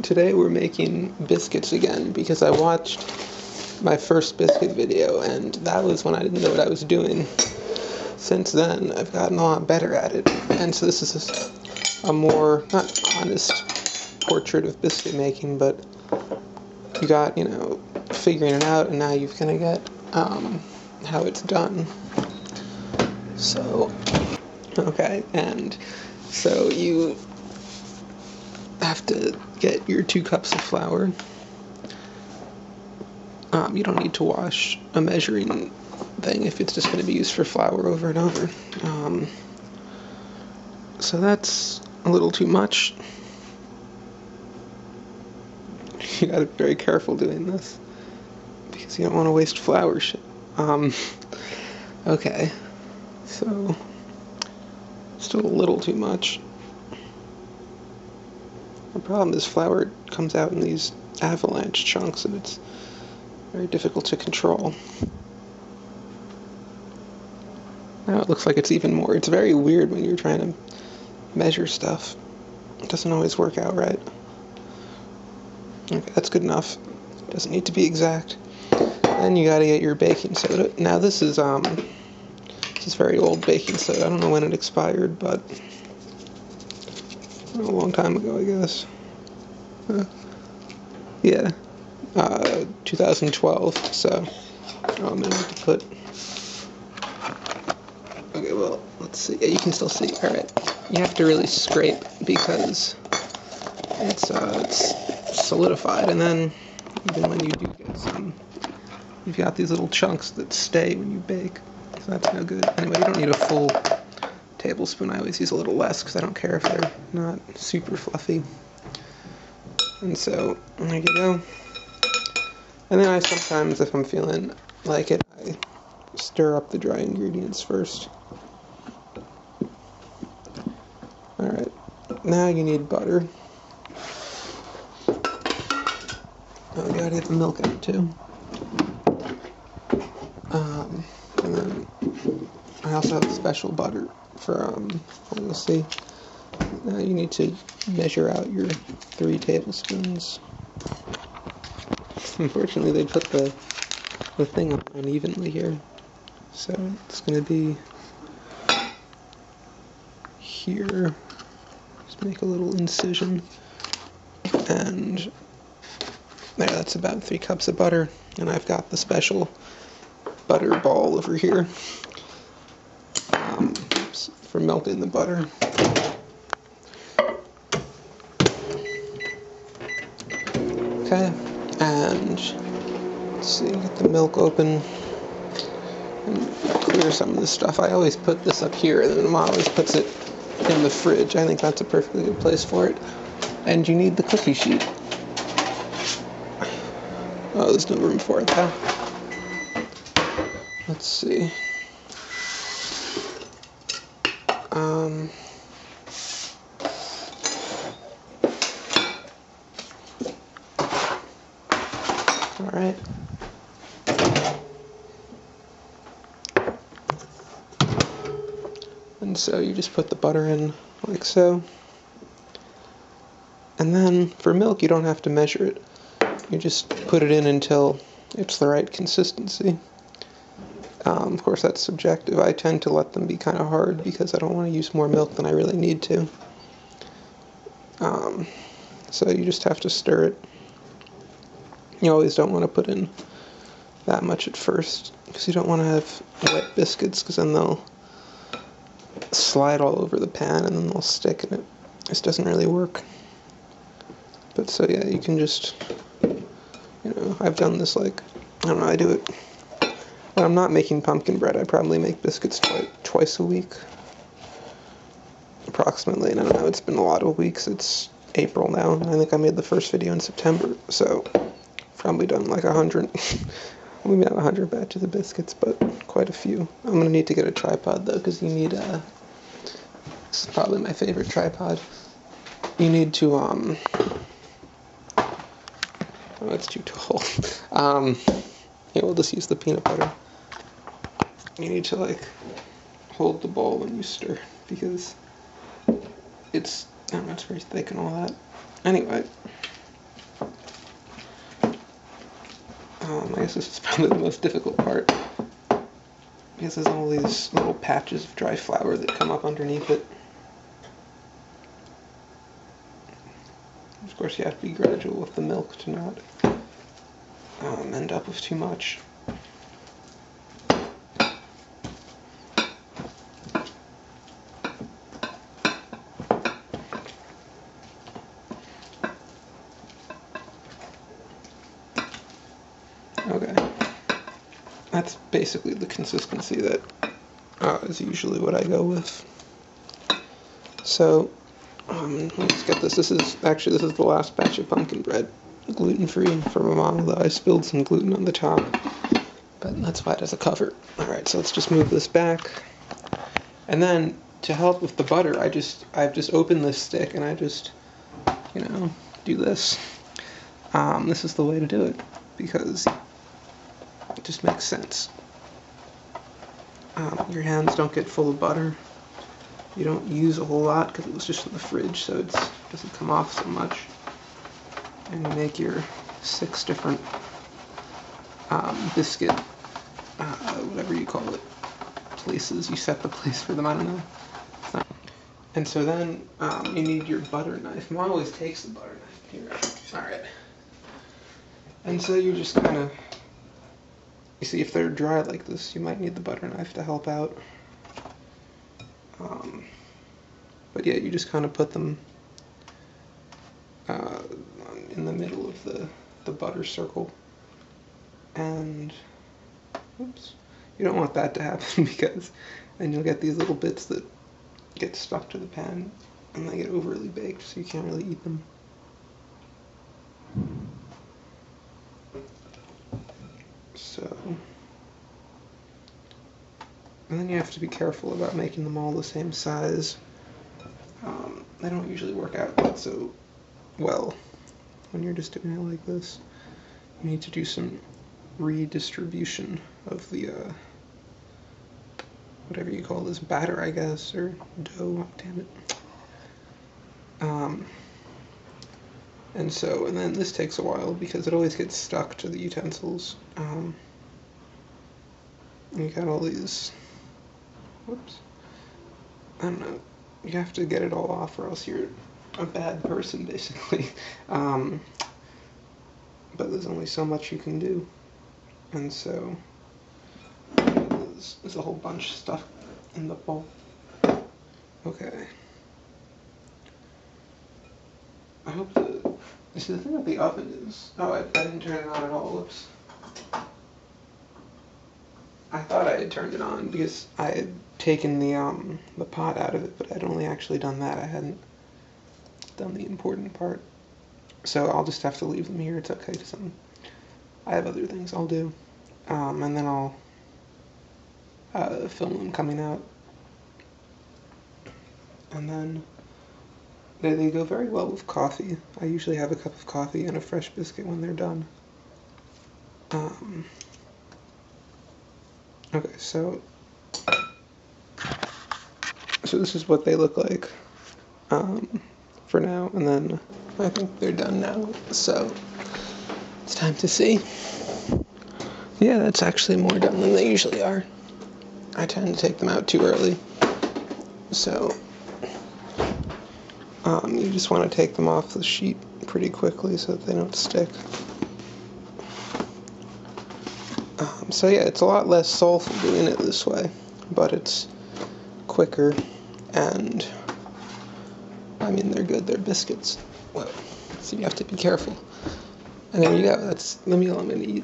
Today we're making biscuits again because I watched my first biscuit video and that was when I didn't know what I was doing. Since then, I've gotten a lot better at it, and so this is a more, not honest portrait of biscuit making, but you got, figuring it out, and now you kind of get how it's done. So, okay, and so you have to get your 2 cups of flour. You don't need to wash a measuring thing if it's just going to be used for flour over and over. So that's a little too much. You gotta be very careful doing this because you don't want to waste flour shit. Okay, so still a little too much. The problem is flour comes out in these avalanche chunks and it's very difficult to control. Now it looks like it's even more. It's very weird when you're trying to measure stuff. It doesn't always work out right. Okay, that's good enough. It doesn't need to be exact. Then you gotta get your baking soda. Now this is very old baking soda. I don't know when it expired, but a long time ago, I guess. Yeah, 2012. So I'm gonna need to put. Okay, well, let's see. Yeah, you can still see. All right, you have to really scrape because it's solidified, and then even when you do get some, you've got these little chunks that stay when you bake. So that's no good. Anyway, you don't need a full tablespoon. I always use a little less because I don't care if they're not super fluffy. And so there you go. And then I sometimes, if I'm feeling like it, I stir up the dry ingredients first. Alright, now you need butter. Oh, you gotta get the milk out too. And then I also have a special butter for, you'll see. Now you need to measure out your 3 tablespoons. Unfortunately, they put the thing up unevenly here. So it's going to be here. Just make a little incision. And there, that's about 3 cups of butter. And I've got the special butter ball over here for melting the butter. Okay, and let's see, get the milk open and clear some of this stuff. I always put this up here, and then Mom always puts it in the fridge. I think that's a perfectly good place for it. And you need the cookie sheet. Oh, there's no room for it though. Let's see. Alright. And so you just put the butter in like so. And then for milk you don't have to measure it. You just put it in until it's the right consistency. Of course that's subjective. I tend to let them be kind of hard because I don't want to use more milk than I really need to. So you just have to stir it. You always don't want to put in that much at first because you don't want to have wet biscuits because then they'll slide all over the pan and then they'll stick and it just doesn't really work. But so yeah, you can just, I've done this I don't know, I do it when I'm not making pumpkin bread. I probably make biscuits twice a week approximately, and I don't know, it's been a lot of weeks. It's April now, and I think I made the first video in September, so probably done like 100, maybe not 100 batches of biscuits, but quite a few. I'm going to need to get a tripod though, because you need this is probably my favorite tripod. You need to, oh, it's too tall. Yeah, we'll just use the peanut butter. You need to hold the bowl when you stir, because it's, I don't know, it's very thick and all that. Anyway, I guess this is probably the most difficult part, because there's all these little patches of dry flour that come up underneath it. Of course, you have to be gradual with the milk to not end up with too much. Okay, that's basically the consistency that is usually what I go with. So, let's get this. This is the last batch of pumpkin bread, gluten-free from my mom, although I spilled some gluten on the top, but that's why it has a cover. Alright, so let's just move this back. And then, to help with the butter, I've just opened this stick and I just, do this. This is the way to do it, because it just makes sense. Your hands don't get full of butter. You don't use a whole lot because it was just in the fridge, so it doesn't come off so much. And you make your 6 different biscuit, whatever you call it, places. You set the place for them, I don't know. And so then you need your butter knife. Mom always takes the butter knife. Here, alright. And so you just kind of, you see, if they're dry like this, you might need the butter knife to help out. But yeah, you just kind of put them in the middle of the butter circle. And, oops, you don't want that to happen, because then you'll get these little bits that get stuck to the pan and they get overly baked, so you can't really eat them. So, and then you have to be careful about making them all the same size. They don't usually work out quite so well when you're just doing it like this. You need to do some redistribution of the, whatever you call this, batter, I guess, or dough, damn it. And then this takes a while because it always gets stuck to the utensils. You got all these, whoops, I don't know, you have to get it all off or else you're a bad person, basically. But there's only so much you can do. And so, there's a whole bunch of stuff in the bowl. Okay. I hope you see, the thing with the oven is, oh, I didn't turn it on at all, whoops. I thought I had turned it on because I had taken the pot out of it, but I'd only actually done that. I hadn't done the important part. So I'll just have to leave them here. It's okay, because I have other things I'll do. And then I'll film them coming out. And then they go very well with coffee. I usually have a cup of coffee and a fresh biscuit when they're done. Okay, so this is what they look like for now, and then I think they're done now, so it's time to see. Yeah, that's actually more done than they usually are. I tend to take them out too early, so you just want to take them off the sheet pretty quickly so that they don't stick. So yeah, it's a lot less soulful doing it this way, but it's quicker, and I mean, they're good, they're biscuits. Well, so you have to be careful. And there you go, that's the meal I'm going to eat.